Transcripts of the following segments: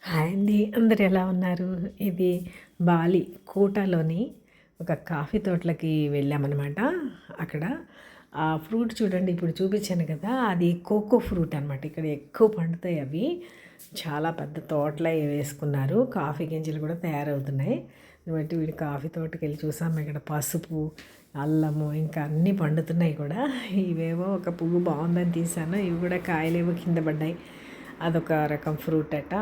Hi అండి, అందరు ఎలా ఉన్నారు? ఇది బాలి కోటాలోని ఒక కాఫీ తోటలకి వెళ్ళామన్నమాట. అక్కడ ఆ ఫ్రూట్ చూడండి, ఇప్పుడు చూపించాను కదా, అది కోకో ఫ్రూట్ అనమాట. ఇక్కడ ఎక్కువ పండుతాయి అవి. చాలా పెద్ద తోటలే వేసుకున్నారు. కాఫీ గింజలు కూడా తయారవుతున్నాయి. బట్టి వీడు కాఫీ తోటకి వెళ్ళి చూసాము. ఇక్కడ పసుపు, అల్లము ఇంకా అన్నీ పండుతున్నాయి కూడా. ఇవేవో ఒక పువ్వు బాగుందని తీసాను. ఇవి కూడా కాయలేవో కింద పడ్డాయి. అదొక రకం ఫ్రూట్ అట.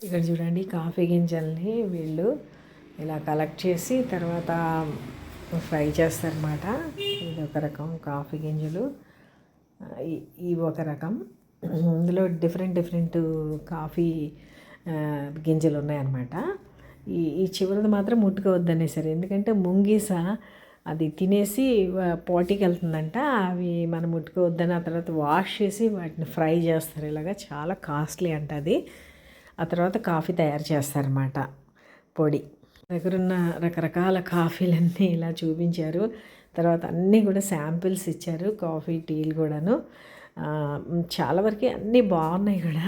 ఇక్కడ చూడండి, కాఫీ గింజల్ని వీళ్ళు ఇలా కలెక్ట్ చేసి తర్వాత ఫ్రై చేస్తారన్నమాట. ఇది ఒక రకం కాఫీ గింజలు, ఇవి ఒక రకం. ఇందులో డిఫరెంట్ కాఫీ గింజలు ఉన్నాయన్నమాట. ఈ చివరిది మాత్రం ముట్టుకోవద్దనేసరి, ఎందుకంటే ముంగీస అది తినేసి పోటీకి వెళ్తుందంట. అవి మనం ముట్టుకోవద్దని ఆ తర్వాత వాష్ చేసి వాటిని ఫ్రై చేస్తారు. ఇలాగా చాలా కాస్ట్లీ అంట అది. ఆ తర్వాత కాఫీ తయారు చేస్తారన్నమాట, పొడి. దగ్గరున్న రకరకాల కాఫీలన్నీ ఇలా చూపించారు. తర్వాత అన్నీ కూడా శాంపిల్స్ ఇచ్చారు, కాఫీ టీలు కూడాను. చాలా వరకు అన్నీ బాగున్నాయి కూడా,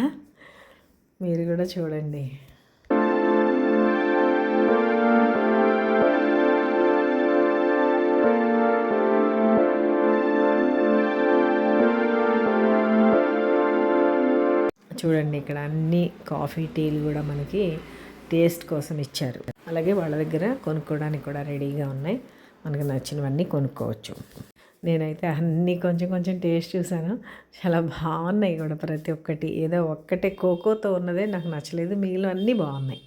మీరు కూడా చూడండి. చూడండి, ఇక్కడ అన్ని కాఫీ టీలు కూడా మనకి టేస్ట్ కోసం ఇచ్చారు. అలాగే వాళ్ళ దగ్గర కొనుక్కోవడానికి కూడా రెడీగా ఉన్నాయి. మనకు నచ్చినవన్నీ కొనుక్కోవచ్చు. నేనైతే అన్నీ కొంచెం టేస్ట్ చూసాను. చాలా బాగున్నాయి కూడా ప్రతి ఒక్కటి. ఏదో ఒక్కటే కోకోతో ఉన్నదే నాకు నచ్చలేదు, మిగిలిన అన్నీ బాగున్నాయి.